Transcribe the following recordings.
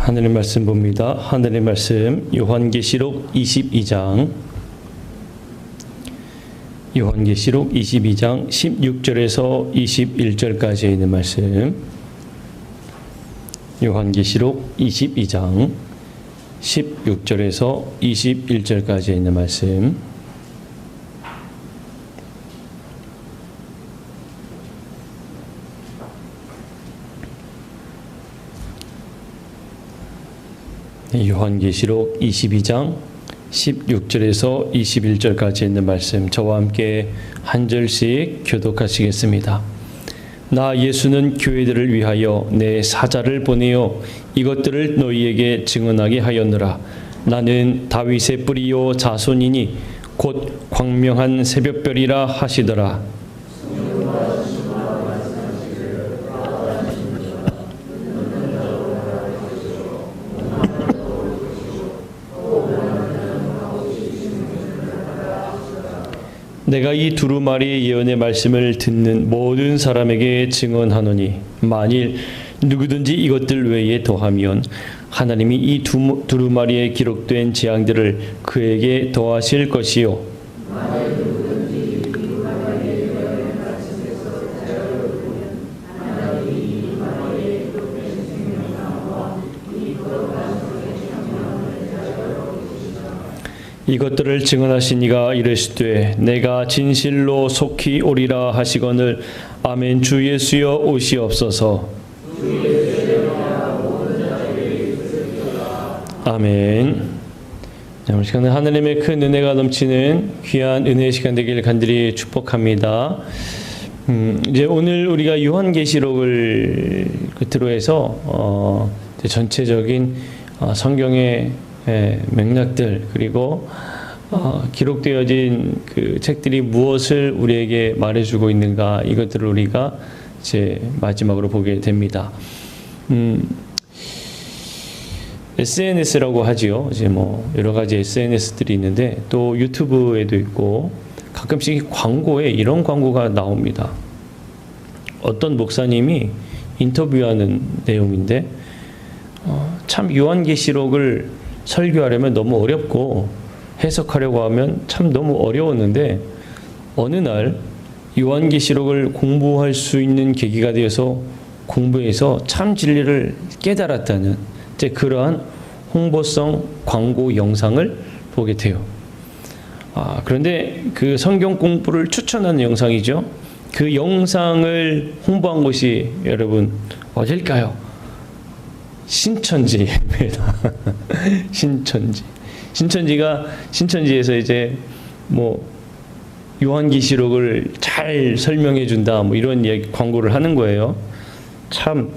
하늘의 말씀 봅니다. 하늘의 말씀 요한계시록 22장 16절에서 21절까지 있는 말씀. 요한계시록 22장 16절에서 21절까지 있는 말씀. 요한계시록 22장 16절에서 21절까지 있는 말씀, 저와 함께 한 절씩 교독하시겠습니다. 나 예수는 교회들을 위하여 내 사자를 보내어 이것들을 너희에게 증언하게 하였노라. 나는 다윗의 뿌리요 자손이니 곧 광명한 새벽별이라 하시더라. 내가 이 두루마리의 예언의 말씀을 듣는 모든 사람에게 증언하노니 만일 누구든지 이것들 외에 더하면 하나님이 이 두루마리에 기록된 재앙들을 그에게 더하실 것이요 이것들을 증언하신 이가 이르시되 내가 진실로 속히 오리라 하시거늘 아멘. 주 예수여 오시옵소서. 아멘. 오늘 시간은 하나님의 큰 은혜가 넘치는 귀한 은혜의 시간 되기를 간절히 축복합니다. 이제 오늘 우리가 요한계시록을 끝으로 해서 전체적인 성경의 맥락들, 그리고 기록되어진 그 책들이 무엇을 우리에게 말해주고 있는가, 이것들을 우리가 이제 마지막으로 보게 됩니다. SNS라고 하지요. 이제 뭐 여러 가지 SNS들이 있는데 또 유튜브에도 있고 가끔씩 광고에 이런 광고가 나옵니다. 어떤 목사님이 인터뷰하는 내용인데 참 요한계시록을 설교하려면 너무 어렵고 해석하려고 하면 참 너무 어려웠는데 어느 날 요한계시록을 공부할 수 있는 계기가 되어서 공부해서 참 진리를 깨달았다는 이제 그러한 홍보성 광고 영상을 보게 돼요. 그런데 그 성경 공부를 추천하는 영상이죠. 그 영상을 홍보한 곳이 여러분 어딜까요? 신천지입니다. 신천지에서 이제 뭐 요한계시록을 잘 설명해 준다 뭐 이런 광고를 하는 거예요. 참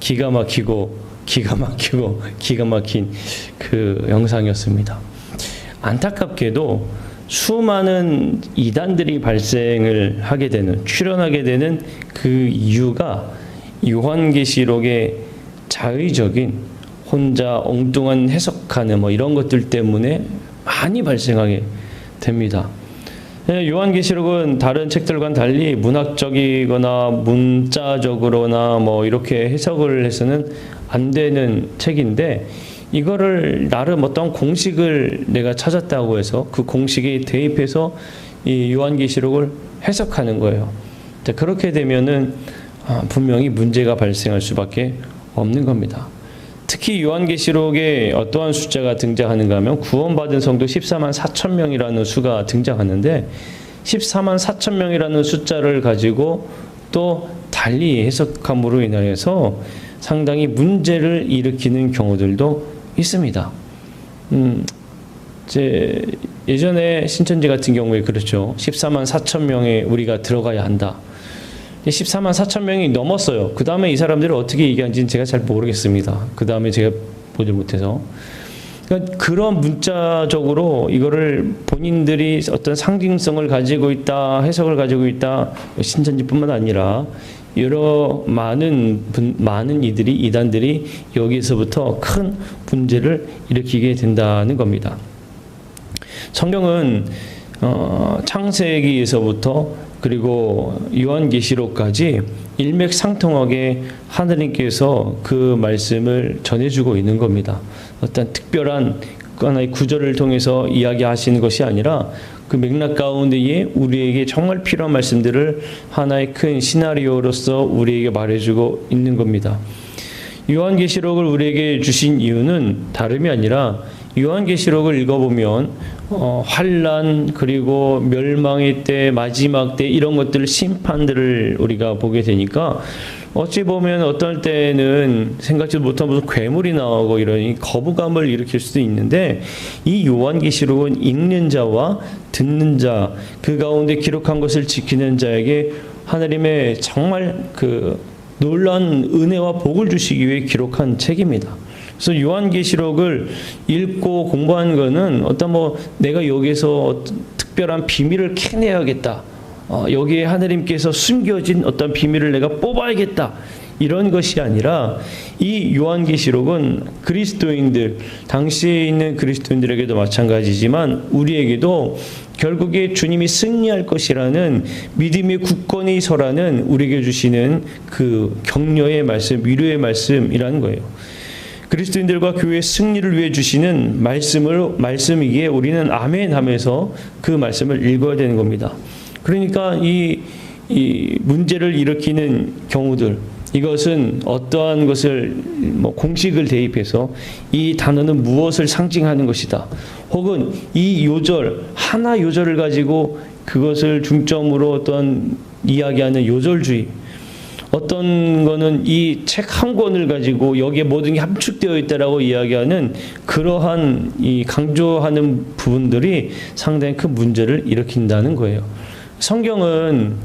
기가 막힌 그 영상이었습니다. 안타깝게도 수많은 이단들이 발생을 하게 되는, 출현하게 되는 그 이유가 요한계시록의 자의적인 혼자 엉뚱한 해석하는 뭐 이런 것들 때문에 많이 발생하게 됩니다. 요한계시록은 다른 책들과는 달리 문학적이거나 문자적으로나 뭐 이렇게 해석을 해서는 안 되는 책인데 이거를 나름 어떤 공식을 내가 찾았다고 해서 그 공식에 대입해서 이 요한계시록을 해석하는 거예요. 그렇게 되면은 분명히 문제가 발생할 수밖에 없는 겁니다. 특히 요한계시록에 어떠한 숫자가 등장하는가 하면 구원받은 성도 14만 4천 명이라는 수가 등장하는데 14만 4천 명이라는 숫자를 가지고 또 달리 해석함으로 인하여서 상당히 문제를 일으키는 경우들도 있습니다. 예전에 신천지 같은 경우에 그렇죠. 14만 4천 명에 우리가 들어가야 한다. 14만 4천 명이 넘었어요. 그 다음에 이 사람들을 어떻게 얘기하는지는 제가 잘 모르겠습니다. 그 다음에 제가 보지 못해서. 그러니까 그런 문자적으로 이거를 본인들이 어떤 상징성을 가지고 있다, 해석을 가지고 있다, 신천지뿐만 아니라 여러 많은 이단들이 여기에서부터 큰 문제를 일으키게 된다는 겁니다. 성경은 창세기에서부터 그리고 요한계시록까지 일맥상통하게 하나님께서 그 말씀을 전해주고 있는 겁니다. 어떤 특별한 하나의 구절을 통해서 이야기하시는 것이 아니라 그 맥락 가운데에 우리에게 정말 필요한 말씀들을 하나의 큰 시나리오로서 우리에게 말해주고 있는 겁니다. 요한계시록을 우리에게 주신 이유는 다름이 아니라 요한계시록을 읽어보면 환난 그리고 멸망의 때 마지막 때 이런 것들 심판들을 우리가 보게 되니까 어찌 보면 어떨 때는 생각지도 못한 무슨 괴물이 나오고 이러니 거부감을 일으킬 수도 있는데 이 요한계시록은 읽는 자와 듣는 자 그 가운데 기록한 것을 지키는 자에게 하나님의 정말 그 놀라운 은혜와 복을 주시기 위해 기록한 책입니다. 그래서 요한계시록을 읽고 공부한 거는 어떤 내가 여기서 특별한 비밀을 캐내야겠다. 여기에 하나님께서 숨겨진 어떤 비밀을 내가 뽑아야겠다. 이런 것이 아니라 이 요한계시록은 그리스도인들, 당시에 있는 그리스도인들에게도 마찬가지지만 우리에게도 결국에 주님이 승리할 것이라는 믿음의 굳건히 서라는 우리에게 주시는 그 격려의 말씀, 위로의 말씀이라는 거예요. 그리스도인들과 교회의 승리를 위해 주시는 말씀이기에 우리는 아멘 하면서 그 말씀을 읽어야 되는 겁니다. 그러니까 이 문제를 일으키는 경우들, 이것은 어떠한 것을 공식을 대입해서 이 단어는 무엇을 상징하는 것이다. 혹은 이 요절, 하나 요절을 가지고 그것을 중점으로 어떤 이야기하는 요절주의, 어떤 거는 이 책 한 권을 가지고 여기에 모든 게 함축되어 있다라고 이야기하는 그러한 이 강조하는 부분들이 상당히 큰 문제를 일으킨다는 거예요. 성경은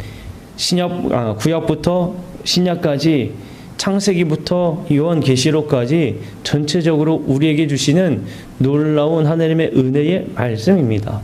구약부터 신약까지 창세기부터 요한계시록까지 전체적으로 우리에게 주시는 놀라운 하나님의 은혜의 말씀입니다.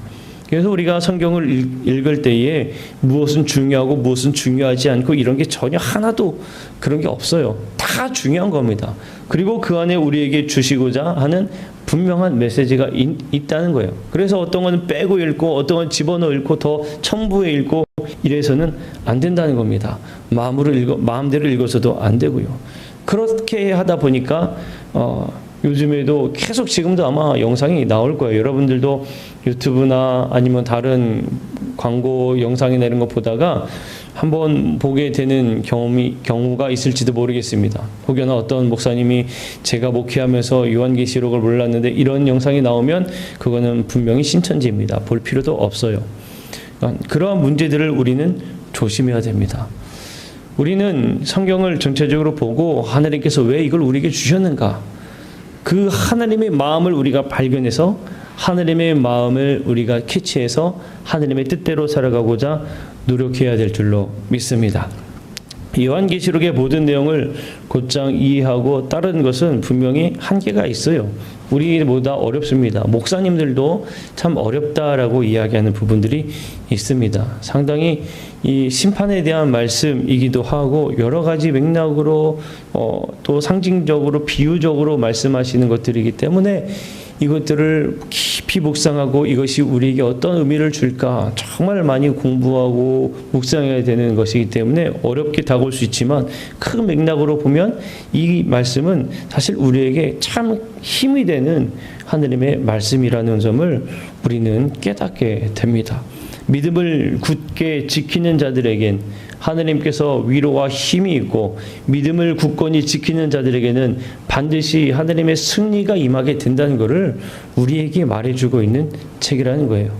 그래서 우리가 성경을 읽을 때에 무엇은 중요하고 무엇은 중요하지 않고 이런 게 전혀 하나도 그런 게 없어요. 다 중요한 겁니다. 그리고 그 안에 우리에게 주시고자 하는 분명한 메시지가 있다는 거예요. 그래서 어떤 건 빼고 읽고 어떤 건 집어넣어 읽고 더 첨부해 읽고 이래서는 안 된다는 겁니다. 마음대로 읽어서도 안 되고요. 그렇게 하다 보니까 요즘에도 계속 지금도 아마 영상이 나올 거예요. 여러분들도 유튜브나 아니면 다른 광고 영상이나 이런 거 보다가 한번 보게 되는 경우가 있을지도 모르겠습니다. 혹여나 어떤 목사님이 제가 목회하면서 요한계시록을 몰랐는데 이런 영상이 나오면 그거는 분명히 신천지입니다. 볼 필요도 없어요. 그러한 문제들을 우리는 조심해야 됩니다. 우리는 성경을 전체적으로 보고 하나님께서 왜 이걸 우리에게 주셨는가? 그 하나님의 마음을 우리가 발견해서 하나님의 마음을 우리가 캐치해서 하나님의 뜻대로 살아가고자 노력해야 될 줄로 믿습니다. 요한계시록의 모든 내용을 곧장 이해하고 따르는 것은 분명히 한계가 있어요. 우리보다 어렵습니다. 목사님들도 참 어렵다라고 이야기하는 부분들이 있습니다. 상당히 이 심판에 대한 말씀이기도 하고 여러 가지 맥락으로 또 상징적으로 비유적으로 말씀하시는 것들이기 때문에 이것들을 깊이 묵상하고 이것이 우리에게 어떤 의미를 줄까 정말 많이 공부하고 묵상해야 되는 것이기 때문에 어렵게 다가올 수 있지만 큰 맥락으로 보면 이 말씀은 사실 우리에게 참 힘이 되는 하나님의 말씀이라는 점을 우리는 깨닫게 됩니다. 믿음을 굳게 지키는 자들에겐 하나님께서 위로와 힘이 있고 믿음을 굳건히 지키는 자들에게는 반드시 하나님의 승리가 임하게 된다는 것을 우리에게 말해주고 있는 책이라는 거예요.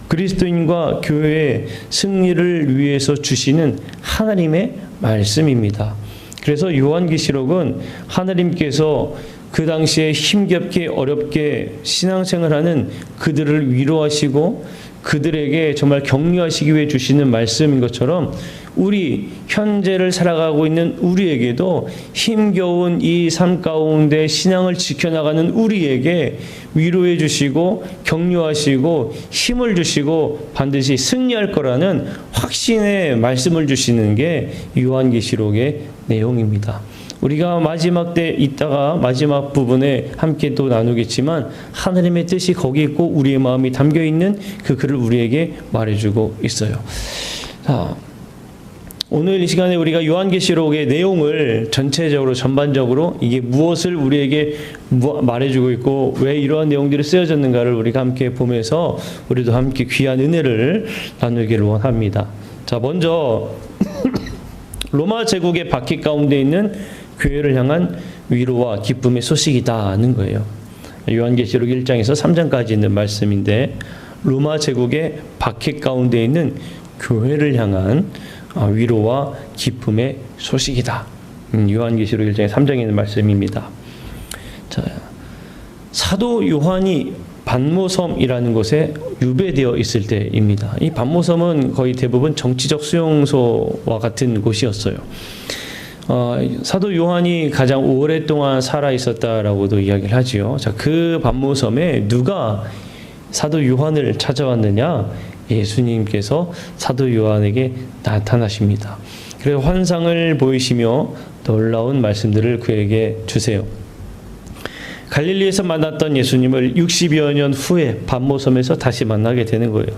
그리스도인과 교회의 승리를 위해서 주시는 하나님의 말씀입니다. 그래서 요한계시록은 하나님께서 그 당시에 힘겹게 어렵게 신앙생활하는 그들을 위로하시고 그들에게 정말 격려하시기 위해 주시는 말씀인 것처럼 우리 현재를 살아가고 있는 우리에게도 힘겨운 이 삶 가운데 신앙을 지켜나가는 우리에게 위로해 주시고 격려하시고 힘을 주시고 반드시 승리할 거라는 확신의 말씀을 주시는 게 요한계시록의 내용입니다. 우리가 마지막 때 있다가 마지막 부분에 함께 또 나누겠지만 하나님의 뜻이 거기 있고 우리의 마음이 담겨있는 그 글을 우리에게 말해주고 있어요. 오늘 이 시간에 우리가 요한계시록의 내용을 전체적으로 전반적으로 이게 무엇을 우리에게 말해주고 있고 왜 이러한 내용들이 쓰여졌는가를 우리가 함께 보면서 우리도 함께 귀한 은혜를 나누기를 원합니다. 자, 먼저 로마 제국의 바퀴 가운데 있는 교회를 향한 위로와 기쁨의 소식이다는 거예요. 요한계시록 1장에서 3장까지 있는 말씀인데 로마 제국의 바퀴 가운데 있는 교회를 향한 위로와 기쁨의 소식이다. 요한계시록 1장의 3장에 있는 말씀입니다. 자, 사도 요한이 반모섬이라는 곳에 유배되어 있을 때입니다. 이 반모섬은 거의 대부분 정치적 수용소와 같은 곳이었어요. 사도 요한이 가장 오랫동안 살아 있었다라고도 이야기를 하지요. 자, 그 반모섬에 누가 사도 요한을 찾아왔느냐? 예수님께서 사도 요한에게 나타나십니다. 그래서 환상을 보이시며 놀라운 말씀들을 그에게 주세요. 갈릴리에서 만났던 예수님을 60여 년 후에 반모섬에서 다시 만나게 되는 거예요.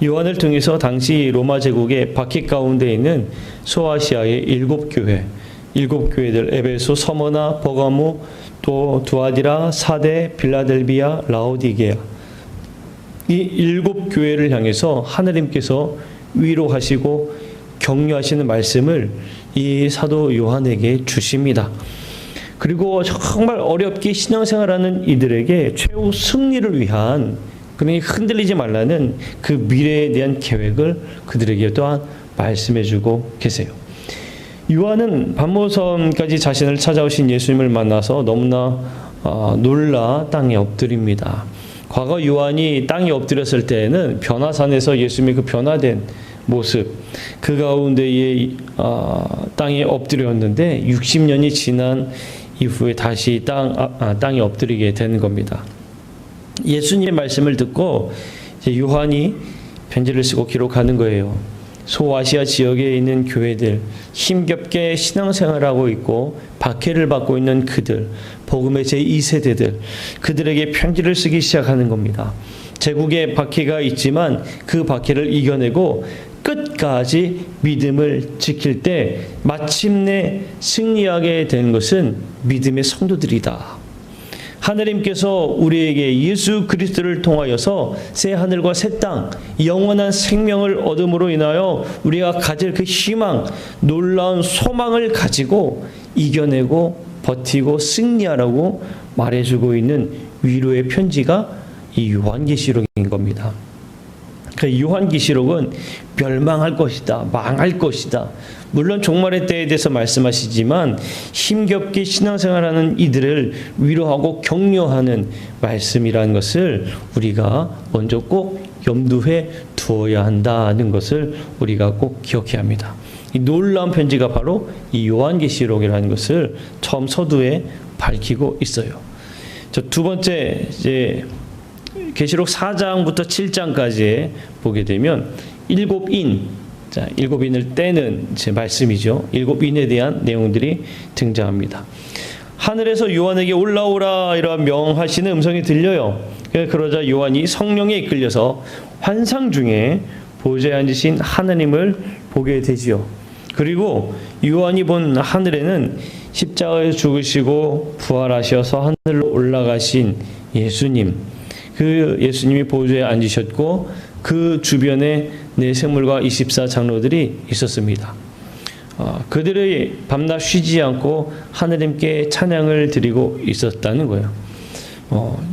요한을 통해서 당시 로마 제국의 바퀴 가운데 있는 소아시아의 7교회들 에베소, 서머나, 버가모, 또 두아디라, 사데, 빌라델비아, 라오디게아 이 7교회를 향해서 하나님께서 위로하시고 격려하시는 말씀을 이 사도 요한에게 주십니다. 그리고 정말 어렵게 신앙생활하는 이들에게 최후 승리를 위한 그러니 흔들리지 말라는 그 미래에 대한 계획을 그들에게 또한 말씀해주고 계세요. 요한은 반모섬까지 자신을 찾아오신 예수님을 만나서 너무나 놀라 땅에 엎드립니다. 과거 요한이 땅에 엎드렸을 때에는 변화산에서 예수님의 그 변화된 모습 그 가운데에 땅에 엎드렸는데 60년이 지난 이후에 다시 땅에 엎드리게 되는 겁니다. 예수님의 말씀을 듣고 이제 요한이 편지를 쓰고 기록하는 거예요. 소아시아 지역에 있는 교회들, 힘겹게 신앙생활하고 있고 박해를 받고 있는 그들, 복음의 제2세대들, 그들에게 편지를 쓰기 시작하는 겁니다. 제국에 박해가 있지만 그 박해를 이겨내고 끝까지 믿음을 지킬 때 마침내 승리하게 되는 것은 믿음의 성도들이다. 하나님께서 우리에게 예수 그리스도를 통하여서 새 하늘과 새 땅, 영원한 생명을 얻음으로 인하여 우리가 가질 그 희망, 놀라운 소망을 가지고 이겨내고 버티고 승리하라고 말해주고 있는 위로의 편지가 이 요한계시록인 겁니다. 그 요한계시록은 멸망할 것이다, 망할 것이다. 물론 종말의 때에 대해서 말씀하시지만 힘겹게 신앙생활하는 이들을 위로하고 격려하는 말씀이라는 것을 우리가 먼저 꼭 염두에 두어야 한다는 것을 우리가 꼭 기억해야 합니다. 이 놀라운 편지가 바로 이 요한계시록이라는 것을 처음 서두에 밝히고 있어요. 두 번째 이제 계시록 4장부터 7장까지 보게 되면 일곱 인을 떼는 제 말씀이죠. 7인에 대한 내용들이 등장합니다. 하늘에서 요한에게 올라오라 이러한 명하시는 음성이 들려요. 그러자 요한이 성령에 이끌려서 환상 중에 보좌에 앉으신 하나님을 보게 되지요. 그리고 요한이 본 하늘에는 십자가에서 죽으시고 부활하셔서 하늘로 올라가신 예수님, 그 예수님이 보좌에 앉으셨고 그 주변에 네 생물과 24장로들이 있었습니다. 그들의 밤낮 쉬지 않고 하나님께 찬양을 드리고 있었다는 거예요.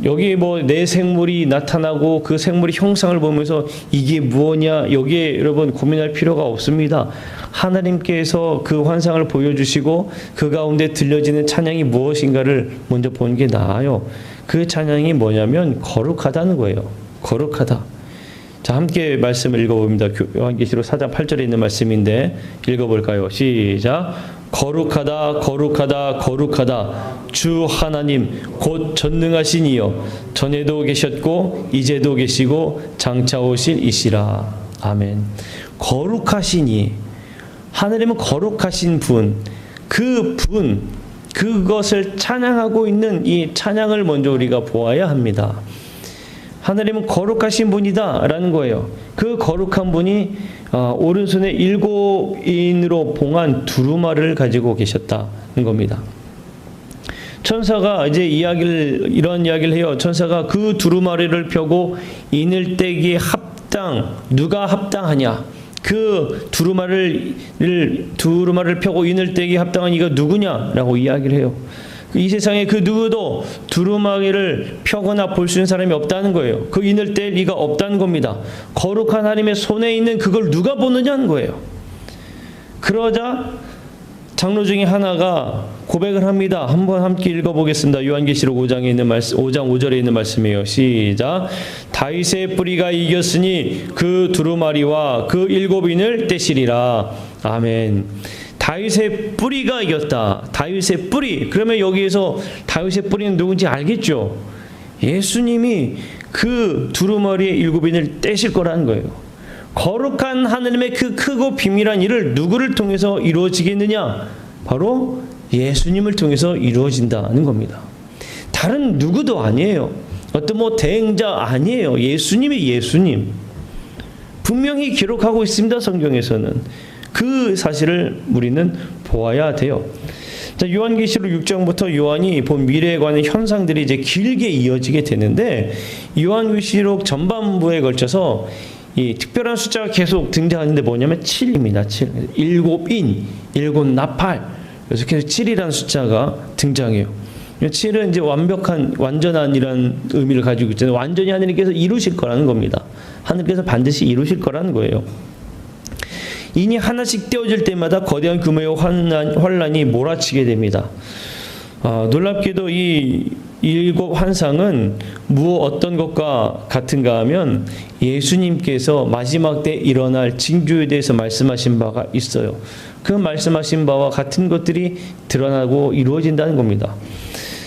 여기 네 생물이 나타나고 그 생물의 형상을 보면서 이게 무엇냐 여기에 여러분 고민할 필요가 없습니다. 하나님께서 그 환상을 보여주시고 그 가운데 들려지는 찬양이 무엇인가를 먼저 보는 게 나아요. 그 찬양이 뭐냐면 거룩하다는 거예요. 거룩하다. 자, 함께 말씀을 읽어봅니다. 요한계시록 4장 8절에 있는 말씀인데 읽어볼까요? 시작. 거룩하다 거룩하다 거룩하다 주 하나님 곧 전능하신 이여 전에도 계셨고 이제도 계시고 장차 오실 이시라. 아멘. 거룩하신 이, 하나님은 거룩하신 분, 그것을 찬양하고 있는 이 찬양을 먼저 우리가 보아야 합니다. 하나님은 거룩하신 분이다 라는 거예요. 그 거룩한 분이 오른손에 7인으로 봉한 두루마리를 가지고 계셨다는 겁니다. 천사가 이제 이런 이야기를 해요. 천사가 그 두루마리를 펴고 인을 떼기에 누가 합당하냐? 그 두루마리를 펴고 인을 떼기에 합당한 이가 누구냐라고 이야기를 해요. 이 세상에 그 누구도 두루마리를 펴거나 볼 수 있는 사람이 없다는 거예요. 그 인을 뗄 리가 없다는 겁니다. 거룩한 하나님의 손에 있는 그걸 누가 보느냐는 거예요. 그러자 장로 중에 하나가 고백을 합니다. 한번 함께 읽어보겠습니다. 요한계시록 5장 5절에 있는 말씀이에요. 시작. 다윗의 뿌리가 이겼으니 그 두루마리와 그 7인을 떼시리라. 아멘. 다윗의 뿌리가 이겼다. 다윗의 뿌리. 그러면 여기에서 다윗의 뿌리는 누군지 알겠죠? 예수님이 그 두루마리의 7인을 떼실 거라는 거예요. 거룩한 하느님의 그 크고 비밀한 일을 누구를 통해서 이루어지겠느냐? 바로 예수님을 통해서 이루어진다는 겁니다. 다른 누구도 아니에요. 어떤 대행자 아니에요. 예수님. 분명히 기록하고 있습니다. 성경에서는. 그 사실을 우리는 보아야 돼요. 자, 요한계시록 6장부터 요한이 본 미래에 관한 현상들이 이제 길게 이어지게 되는데, 요한계시록 전반부에 걸쳐서 이 특별한 숫자가 계속 등장하는데 뭐냐면 7입니다. 7. 7인, 7나팔. 그래서 계속 7이라는 숫자가 등장해요. 7은 이제 완전한이라는 의미를 가지고 있잖아요. 완전히 하느님께서 이루실 거라는 겁니다. 하느님께서 반드시 이루실 거라는 거예요. 인이 하나씩 떼어질 때마다 거대한 규모의 환란이 몰아치게 됩니다. 놀랍게도 이 7 환상은 어떤 것과 같은가 하면 예수님께서 마지막 때 일어날 징조에 대해서 말씀하신 바가 있어요. 그 말씀하신 바와 같은 것들이 드러나고 이루어진다는 겁니다.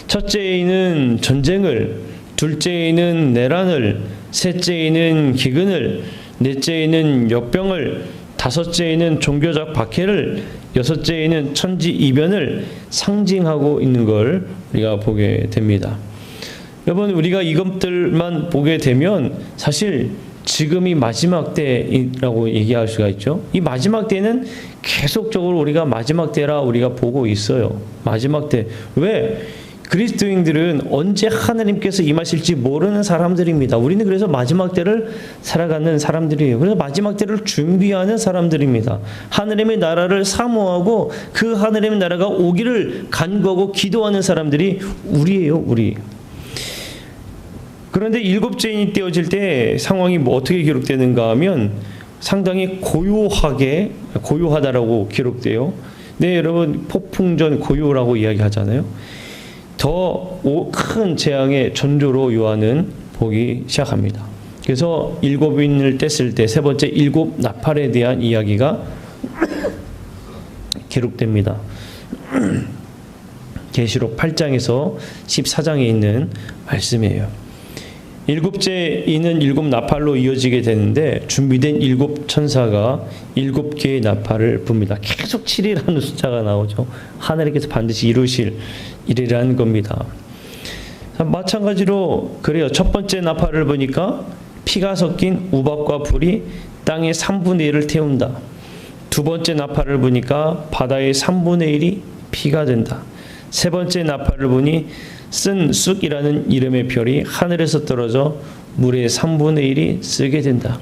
첫째에는 전쟁을, 둘째에는 내란을, 셋째에는 기근을, 넷째에는 역병을, 다섯째에는 종교적 박해를, 여섯째에는 천지 이변을 상징하고 있는 걸 우리가 보게 됩니다. 여러분, 우리가 이것들만 보게 되면 사실 지금이 마지막 때라고 얘기할 수가 있죠. 이 마지막 때는 계속적으로 우리가 마지막 때라 우리가 보고 있어요. 마지막 때. 왜? 그리스도인들은 언제 하나님께서 임하실지 모르는 사람들입니다. 우리는 그래서 마지막 때를 살아가는 사람들이에요. 그래서 마지막 때를 준비하는 사람들입니다. 하나님의 나라를 사모하고 그 하나님의 나라가 오기를 간구하고 기도하는 사람들이 우리예요, 우리. 그런데 7째 인이 떼어질 때 상황이 어떻게 기록되는가 하면 상당히 고요하다라고 기록돼요. 네, 여러분, 폭풍전 고요라고 이야기하잖아요. 더 큰 재앙의 전조로 요한은 보기 시작합니다. 그래서 7인을 뗐을 때 세 번째 7나팔에 대한 이야기가 기록됩니다. 계시록 8장에서 14장에 있는 말씀이에요. 7째 인은 7나팔로 이어지게 되는데 준비된 7천사가 7개의 나팔을 붑니다. 계속 7이라는 숫자가 나오죠. 하나님께서 반드시 이루실 일이라는 겁니다. 마찬가지로 그래요. 첫 번째 나팔을 보니까 피가 섞인 우박과 불이 땅의 3분의 1을 태운다. 두 번째 나팔을 보니까 바다의 3분의 1이 피가 된다. 세 번째 나팔을 보니 쓴 쑥이라는 이름의 별이 하늘에서 떨어져 물의 3분의 1이 쓰게 된다.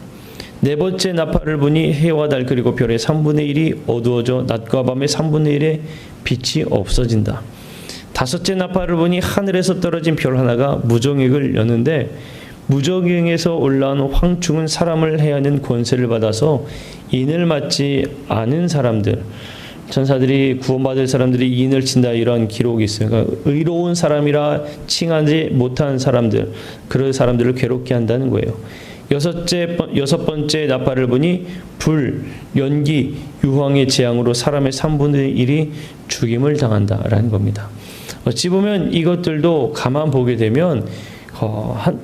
네 번째 나팔을 보니 해와 달 그리고 별의 3분의 1이 어두워져 낮과 밤의 3분의 1의 빛이 없어진다. 다섯째 나팔을 보니 하늘에서 떨어진 별 하나가 무정액을 여는데 무정액에서 올라온 황충은 사람을 해하는 권세를 받아서 인을 맞지 않은 사람들, 천사들이 구원받을 사람들이 인을 친다 이런 기록이 있어요. 그러니까 의로운 사람이라 칭하지 못한 사람들, 그런 사람들을 괴롭게 한다는 거예요. 여섯 번째 나팔을 보니 불, 연기, 유황의 재앙으로 사람의 3분의 1이 죽임을 당한다라는 겁니다. 어찌 보면 이것들도 가만 보게 되면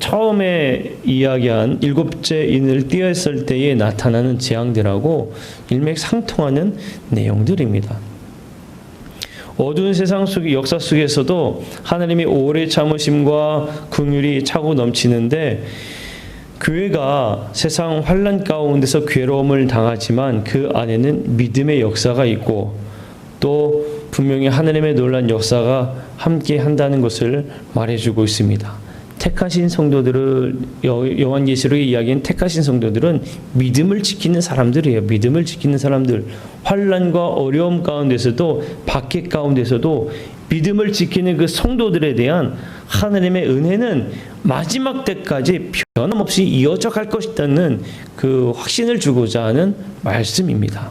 처음에 이야기한 7째 인을 띄었을 때에 나타나는 재앙들하고 일맥상통하는 내용들입니다. 어두운 세상 속의 역사 속에서도 하나님의 오래 참으심과 긍휼이 차고 넘치는데 교회가 세상 환난 가운데서 괴로움을 당하지만 그 안에는 믿음의 역사가 있고 또 분명히 하나님의 놀라운 역사가 함께 한다는 것을 말해주고 있습니다. 택하신 성도들을 요한계시록의 이야기는 택하신 성도들은 믿음을 지키는 사람들이에요. 믿음을 지키는 사람들. 환난과 어려움 가운데서도 박해 가운데서도 믿음을 지키는 그 성도들에 대한 하나님의 은혜는 마지막 때까지 변함없이 이어져 갈 것이라는 그 확신을 주고자 하는 말씀입니다.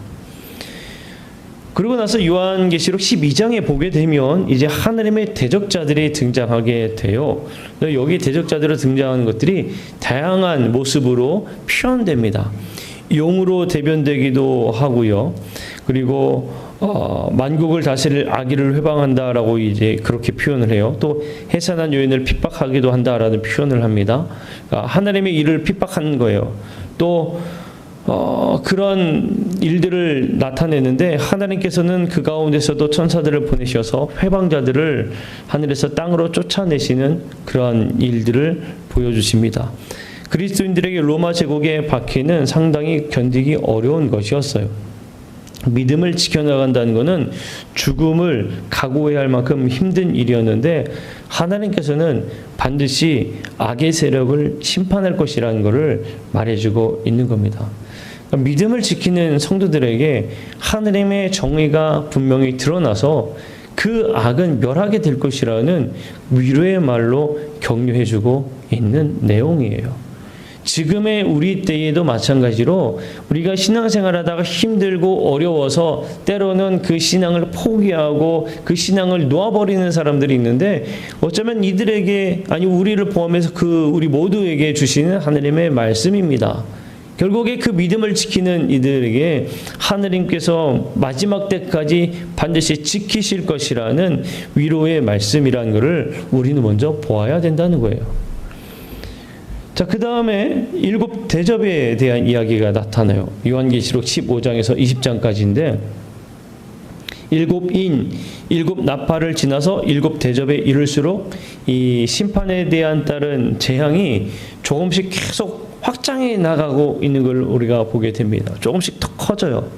그러고 나서 요한계시록 12장에 보게 되면 이제 하나님의 대적자들이 등장하게 돼요. 여기 대적자들로 등장하는 것들이 다양한 모습으로 표현됩니다. 용으로 대변되기도 하고요. 그리고 만국을 다스릴 악의를 회방한다라고 이제 그렇게 표현을 해요. 또 해산한 여인을 핍박하기도 한다라는 표현을 합니다. 그러니까 하나님의 일을 핍박하는 거예요. 또 그런 일들을 나타내는데 하나님께서는 그 가운데서도 천사들을 보내셔서 회방자들을 하늘에서 땅으로 쫓아내시는 그런 일들을 보여주십니다. 그리스도인들에게 로마 제국의 박해는 상당히 견디기 어려운 것이었어요. 믿음을 지켜나간다는 것은 죽음을 각오해야 할 만큼 힘든 일이었는데 하나님께서는 반드시 악의 세력을 심판할 것이라는 것을 말해주고 있는 겁니다. 믿음을 지키는 성도들에게 하나님의 정의가 분명히 드러나서 그 악은 멸하게 될 것이라는 위로의 말로 격려해주고 있는 내용이에요. 지금의 우리 때에도 마찬가지로 우리가 신앙생활하다가 힘들고 어려워서 때로는 그 신앙을 포기하고 그 신앙을 놓아버리는 사람들이 있는데 어쩌면 이들에게 아니 우리를 포함해서 우리 모두에게 주시는 하나님의 말씀입니다. 결국에 그 믿음을 지키는 이들에게 하나님께서 마지막 때까지 반드시 지키실 것이라는 위로의 말씀이라는 것을 우리는 먼저 보아야 된다는 거예요. 자, 그 다음에 일곱 대접에 대한 이야기가 나타나요. 요한계시록 15장에서 20장까지인데 일곱 인, 일곱 나팔을 지나서 일곱 대접에 이를수록 이 심판에 대한 따른 재앙이 조금씩 계속 확장해 나가고 있는 걸 우리가 보게 됩니다. 조금씩 더 커져요.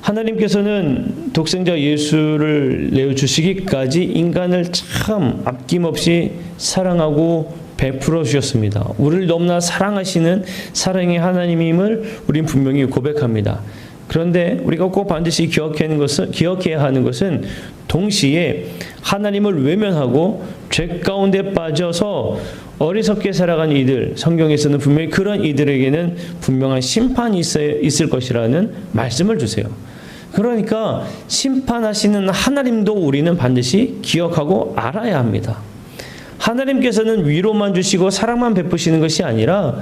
하나님께서는 독생자 예수를 내어주시기까지 인간을 참 아낌없이 사랑하고 베풀어 주셨습니다. 우리를 너무나 사랑하시는 사랑의 하나님임을 우린 분명히 고백합니다. 그런데 우리가 꼭 반드시 기억해야 하는 것은 동시에 하나님을 외면하고 죄 가운데 빠져서 어리석게 살아간 이들, 성경에서는 분명히 그런 이들에게는 분명한 심판이 있을 것이라는 말씀을 주세요. 그러니까 심판하시는 하나님도 우리는 반드시 기억하고 알아야 합니다. 하나님께서는 위로만 주시고 사랑만 베푸시는 것이 아니라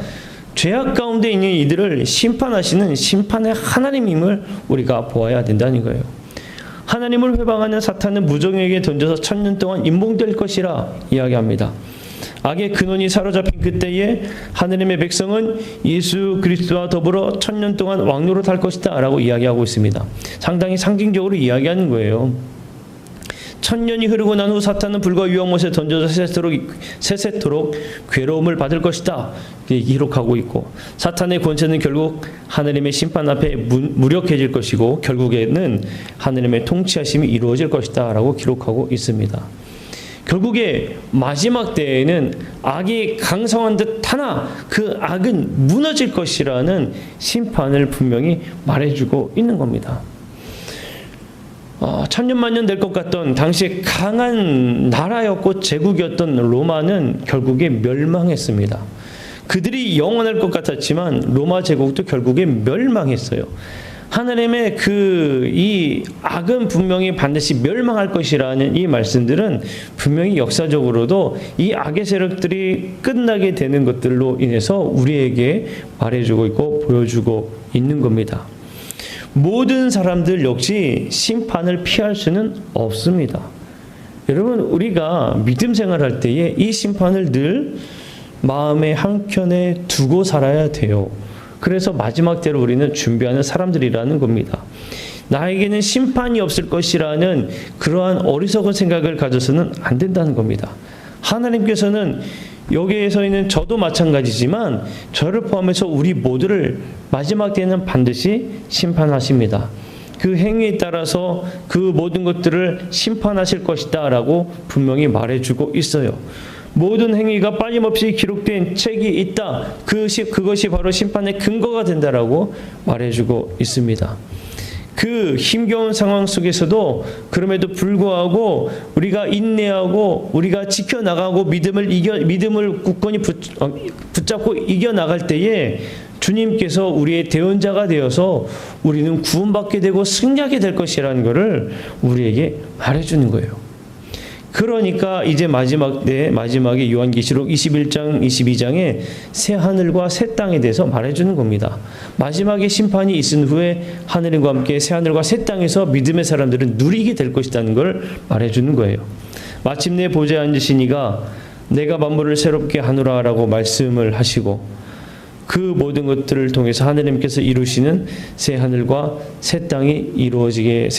죄악 가운데 있는 이들을 심판하시는 심판의 하나님임을 우리가 보아야 된다는 거예요. 하나님을 회방하는 사탄은 무정에게 던져서 1000년 동안 임봉될 것이라 이야기합니다. 악의 근원이 사로잡힌 그때에 하나님의 백성은 예수 그리스도와 더불어 1000년 동안 왕노릇할 것이다 라고 이야기하고 있습니다. 상당히 상징적으로 이야기하는 거예요. 1000년이 흐르고 난 후 사탄은 불과 유황못에 던져서 세세토록 괴로움을 받을 것이다 기록하고 있고 사탄의 권세는 결국 하나님의 심판 앞에 무력해질 것이고 결국에는 하나님의 통치하심이 이루어질 것이다 라고 기록하고 있습니다. 결국에 마지막 때에는 악이 강성한 듯 하나 그 악은 무너질 것이라는 심판을 분명히 말해주고 있는 겁니다. 천년만년 될 것 같던 당시에 강한 나라였고 제국이었던 로마는 결국에 멸망했습니다. 그들이 영원할 것 같았지만 로마 제국도 결국에 멸망했어요. 하나님의 이 악은 분명히 반드시 멸망할 것이라는 이 말씀들은 분명히 역사적으로도 이 악의 세력들이 끝나게 되는 것들로 인해서 우리에게 말해주고 있고 보여주고 있는 겁니다. 모든 사람들 역시 심판을 피할 수는 없습니다. 여러분 우리가 믿음 생활할 때에 이 심판을 늘 마음의 한켠에 두고 살아야 돼요. 그래서 마지막 때로 우리는 준비하는 사람들이라는 겁니다. 나에게는 심판이 없을 것이라는 그러한 어리석은 생각을 가져서는 안 된다는 겁니다. 하나님께서는 여기에서 있는 저도 마찬가지지만 저를 포함해서 우리 모두를 마지막 때는 반드시 심판하십니다. 그 행위에 따라서 그 모든 것들을 심판하실 것이다 라고 분명히 말해주고 있어요. 모든 행위가 빠짐없이 기록된 책이 있다. 그것이 바로 심판의 근거가 된다라고 말해주고 있습니다. 그 힘겨운 상황 속에서도 그럼에도 불구하고 우리가 인내하고 우리가 지켜나가고 믿음을 굳건히 붙잡고 이겨나갈 때에 주님께서 우리의 대언자가 되어서 우리는 구원받게 되고 승리하게 될 것이라는 것을 우리에게 말해주는 거예요. 그러니까 이제 마지막에 요한계시록 21장, 22장에 새 하늘과 새 땅에 대해서 말해주는 겁니다. 마지막에 심판이 있은 후에 하늘과 함께 새 하늘과 새 땅에서 믿음의 사람들은 누리게 될 것이라는 걸 말해주는 거예요. 마침내 보좌에 앉으시니가 내가 만물을 새롭게 하노라라고 말씀을 하시고 그 모든 것들을 통해서 하느님께서 이루시는 새 하늘과 새 땅을 이루어지게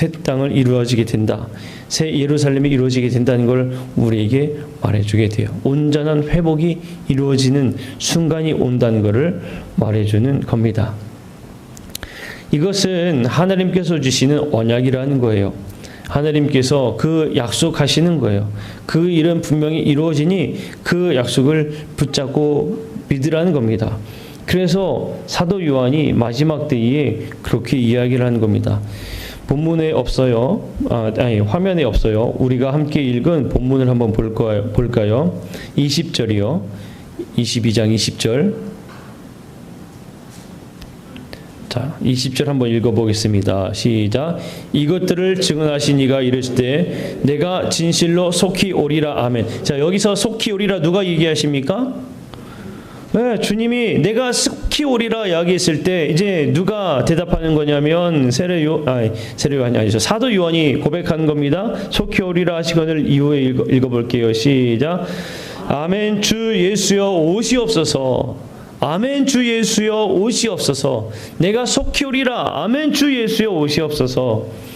된다. 새 예루살렘이 이루어지게 된다는 걸 우리에게 말해주게 돼요. 온전한 회복이 이루어지는 순간이 온다는 것을 말해주는 겁니다. 이것은 하나님께서 주시는 언약이라는 거예요. 하나님께서 그 약속하시는 거예요. 그 일은 분명히 이루어지니 그 약속을 붙잡고 믿으라는 겁니다. 그래서 사도 요한이 마지막 때에 그렇게 이야기를 하는 겁니다. 본문에 없어요. 화면에 없어요. 우리가 함께 읽은 본문을 한번 볼까요? 20절이요. 22장 20절. 자, 20절 한번 읽어보겠습니다. 시작. 이것들을 증언하신 이가 이르시되 내가 진실로 속히 오리라. 아멘. 자, 여기서 속히 오리라 누가 얘기하십니까? 네, 주님이 내가 속히 오리라 이야기했을 때 이제 누가 대답하는 거냐면 세례요한이 아니죠. 사도 요한이 고백하는 겁니다. 속히 오리라 하시거늘 이후에 읽어볼게요. 시작. 아멘 주 예수여 오시옵소서. 아멘 주 예수여 오시옵소서. 내가 속히 오리라. 아멘 주 예수여 오시옵소서.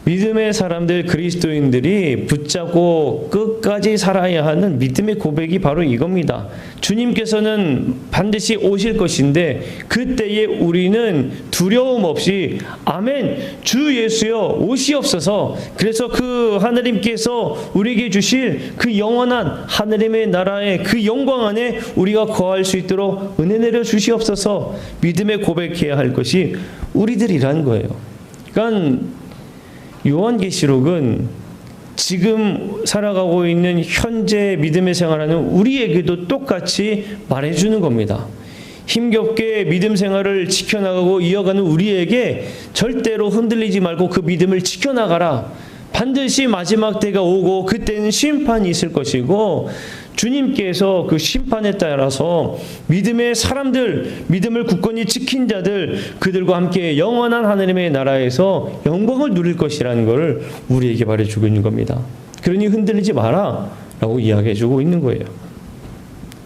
믿음의 사람들 그리스도인들이 붙잡고 끝까지 살아야 하는 믿음의 고백이 바로 이겁니다. 주님께서는 반드시 오실 것인데 그때에 우리는 두려움 없이 아멘 주 예수여 오시옵소서. 그래서 그 하나님께서 우리에게 주실 그 영원한 하나님의 나라의 그 영광 안에 우리가 거할 수 있도록 은혜 내려 주시옵소서. 믿음의 고백해야 할 것이 우리들이라는 거예요. 그러니까 요한계시록은 지금 살아가고 있는 현재 믿음의 생활하는 우리에게도 똑같이 말해주는 겁니다. 힘겹게 믿음 생활을 지켜나가고 이어가는 우리에게 절대로 흔들리지 말고 그 믿음을 지켜나가라. 반드시 마지막 때가 오고 그때는 심판이 있을 것이고 주님께서 그 심판에 따라서 믿음의 사람들, 믿음을 굳건히 지킨 자들, 그들과 함께 영원한 하나님의 나라에서 영광을 누릴 것이라는 것을 우리에게 말해주고 있는 겁니다. 그러니 흔들리지 마라 라고 이야기해주고 있는 거예요.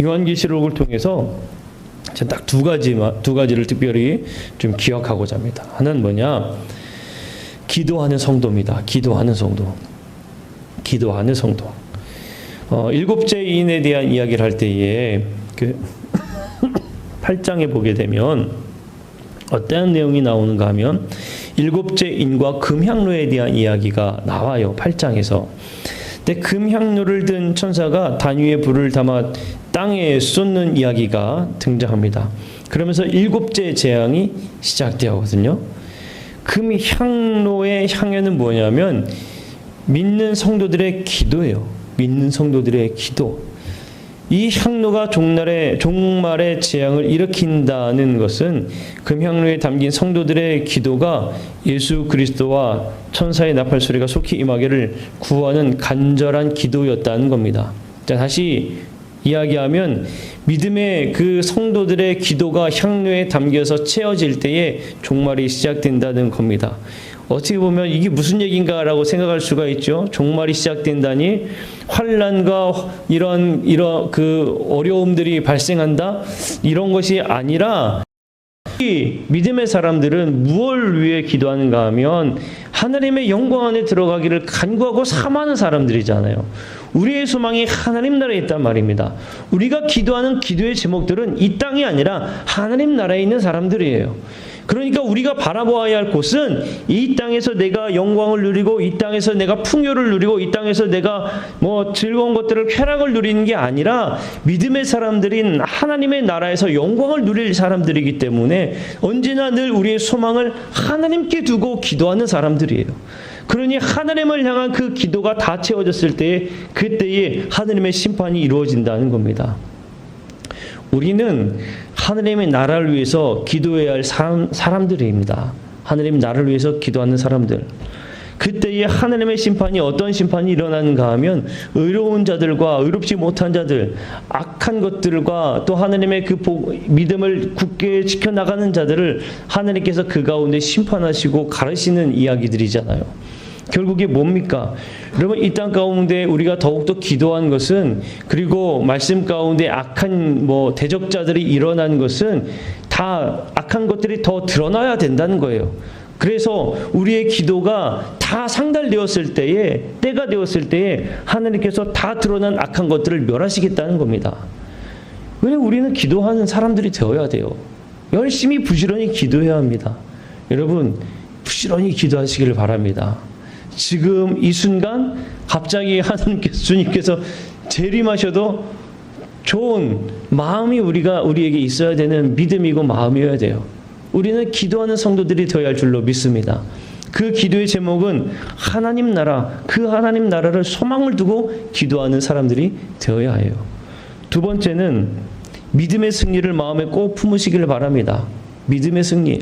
요한계시록을 통해서 딱 두 가지를 특별히 좀 기억하고자 합니다. 하나는 뭐냐? 기도하는 성도입니다. 기도하는 성도. 7제인에 대한 이야기를 할 때에 그 8장에 보게 되면 어떠한 내용이 나오는가 하면 7제인과 금향로에 대한 이야기가 나와요. 8장에서. 근데 금향로를 든 천사가 단위에 불을 담아 땅에 쏟는 이야기가 등장합니다. 그러면서 7째 재앙이 시작되거든요. 금향로의 향연은 뭐냐면 믿는 성도들의 기도예요. 믿는 성도들의 기도. 이 향로가 종말의 재앙을 일으킨다는 것은 금향로에 담긴 성도들의 기도가 예수 그리스도와 천사의 나팔 소리가 속히 임하기를 구하는 간절한 기도였다는 겁니다. 자, 다시 이야기하면 믿음의 그 성도들의 기도가 향로에 담겨서 채워질 때에 종말이 시작된다는 겁니다. 어떻게 보면 이게 무슨 얘기인가라고 생각할 수가 있죠. 종말이 시작된다니 환난과 이런 그 어려움들이 발생한다 이런 것이 아니라 이 믿음의 사람들은 무엇을 위해 기도하는가 하면 하나님의 영광 안에 들어가기를 간구하고 사모하는 사람들이잖아요. 우리의 소망이 하나님 나라에 있단 말입니다. 우리가 기도하는 기도의 제목들은 이 땅이 아니라 하나님 나라에 있는 사람들이에요. 그러니까 우리가 바라보아야 할 곳은 이 땅에서 내가 영광을 누리고 이 땅에서 내가 풍요를 누리고 이 땅에서 내가 즐거운 것들을 쾌락을 누리는 게 아니라 믿음의 사람들인 하나님의 나라에서 영광을 누릴 사람들이기 때문에 언제나 늘 우리의 소망을 하나님께 두고 기도하는 사람들이에요. 그러니 하나님을 향한 그 기도가 다 채워졌을 때에 그때에 하나님의 심판이 이루어진다는 겁니다. 우리는 하나님의 나라를 위해서 기도해야 할 사람들입니다. 하나님의 나라를 위해서 기도하는 사람들. 그때에 하나님의 심판이 어떤 심판이 일어나는가 하면 의로운 자들과 의롭지 못한 자들, 악한 것들과 또 하나님의 그 믿음을 굳게 지켜나가는 자들을 하나님께서 그 가운데 심판하시고 가르시는 이야기들이잖아요. 결국에 뭡니까? 여러분, 이 땅 가운데 우리가 더욱더 기도한 것은, 그리고 말씀 가운데 악한 대적자들이 일어난 것은 다 악한 것들이 더 드러나야 된다는 거예요. 그래서 우리의 기도가 다 상달되었을 때에, 때가 되었을 때에 하나님께서 다 드러난 악한 것들을 멸하시겠다는 겁니다. 왜 우리는 기도하는 사람들이 되어야 돼요? 열심히 부지런히 기도해야 합니다. 여러분, 부지런히 기도하시기를 바랍니다. 지금 이 순간 갑자기 주님께서 재림하셔도 좋은 마음이 우리에게 있어야 되는 믿음이고 마음이어야 돼요. 우리는 기도하는 성도들이 되어야 할 줄로 믿습니다. 그 기도의 제목은 하나님 나라, 그 하나님 나라를 소망을 두고 기도하는 사람들이 되어야 해요. 두 번째는 믿음의 승리를 마음에 꼭 품으시기를 바랍니다. 믿음의 승리.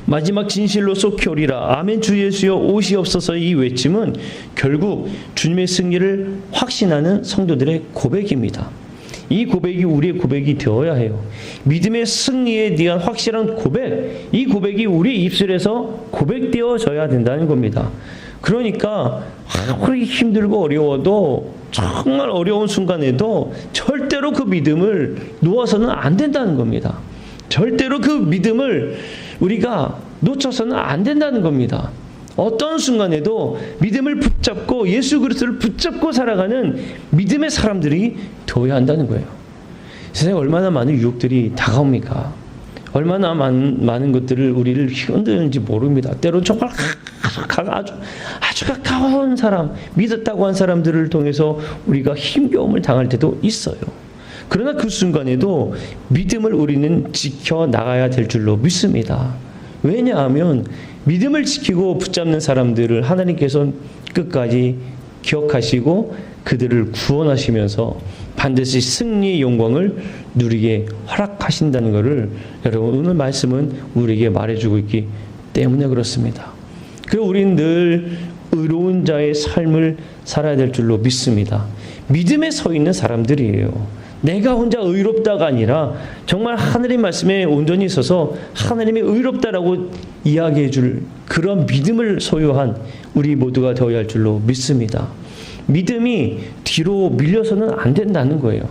마지막 진실로 속히 오리라. 아멘 주 예수여 오시옵소서. 이 외침은 결국 주님의 승리를 확신하는 성도들의 고백입니다. 이 고백이 우리의 고백이 되어야 해요. 믿음의 승리에 대한 확실한 고백, 이 고백이 우리의 입술에서 고백되어져야 된다는 겁니다. 그러니까 아무리 힘들고 어려워도, 정말 어려운 순간에도 절대로 그 믿음을 놓아서는 안 된다는 겁니다. 절대로 그 믿음을 우리가 놓쳐서는 안 된다는 겁니다. 어떤 순간에도 믿음을 붙잡고 예수 그리스도를 붙잡고 살아가는 믿음의 사람들이 되어야 한다는 거예요. 세상에 얼마나 많은 유혹들이 다가옵니까? 얼마나 많은 것들을 우리를 흔드는지 모릅니다. 때로는 정말 아주 가까운 사람, 믿었다고 한 사람들을 통해서 우리가 힘겨움을 당할 때도 있어요. 그러나 그 순간에도 믿음을 우리는 지켜나가야 될 줄로 믿습니다. 왜냐하면 믿음을 지키고 붙잡는 사람들을 하나님께서 끝까지 기억하시고 그들을 구원하시면서 반드시 승리의 영광을 누리게 허락하신다는 것을 여러분 오늘 말씀은 우리에게 말해주고 있기 때문에 그렇습니다. 그리고 우리는 늘 의로운 자의 삶을 살아야 될 줄로 믿습니다. 믿음에 서 있는 사람들이에요. 내가 혼자 의롭다가 아니라 정말 하늘의 말씀에 온전히 서서 하나님의 의롭다라고 이야기해 줄 그런 믿음을 소유한 우리 모두가 되어야 할 줄로 믿습니다. 믿음이 뒤로 밀려서는 안 된다는 거예요.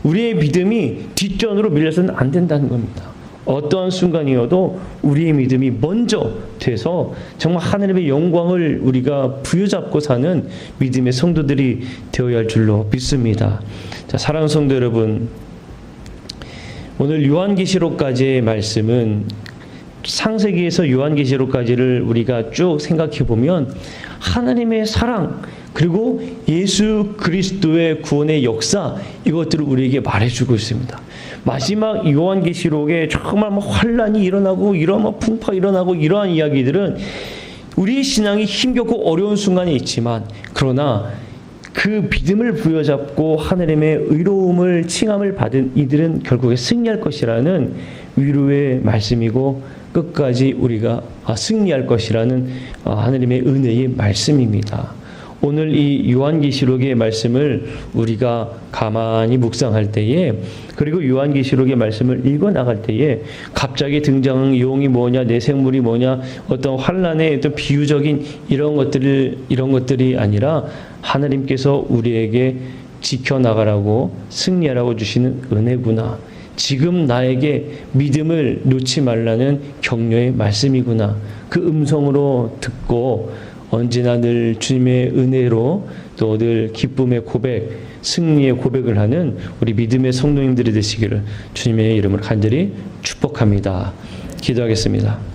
우리의 믿음이 뒷전으로 밀려서는 안 된다는 겁니다. 어떠한 순간이어도 우리의 믿음이 먼저 돼서 정말 하나님의 영광을 우리가 부여잡고 사는 믿음의 성도들이 되어야 할 줄로 믿습니다. 자, 사랑하는 성도 여러분, 오늘 요한계시록까지의 말씀은 창세기에서 요한계시록까지를 우리가 쭉 생각해 보면 하나님의 사랑 그리고 예수 그리스도의 구원의 역사, 이것들을 우리에게 말해주고 있습니다. 마지막 요한계시록에 정말 환란이 일어나고 이런 풍파가 일어나고 이러한 이야기들은 우리의 신앙이 힘겹고 어려운 순간이 있지만, 그러나 그 믿음을 부여잡고 하나님의 의로움을 칭함을 받은 이들은 결국에 승리할 것이라는 위로의 말씀이고, 끝까지 우리가 승리할 것이라는 하나님의 은혜의 말씀입니다. 오늘 이 요한계시록의 말씀을 우리가 가만히 묵상할 때에, 그리고 요한계시록의 말씀을 읽어나갈 때에 갑자기 등장한 용이 뭐냐, 내생물이 뭐냐, 어떤 환란의 어떤 비유적인 이런 것들이 아니라 하나님께서 우리에게 지켜나가라고 승리하라고 주시는 은혜구나. 지금 나에게 믿음을 놓지 말라는 격려의 말씀이구나. 그 음성으로 듣고 언제나 늘 주님의 은혜로 또 늘 기쁨의 고백, 승리의 고백을 하는 우리 믿음의 성도님들이 되시기를 주님의 이름으로 간절히 축복합니다. 기도하겠습니다.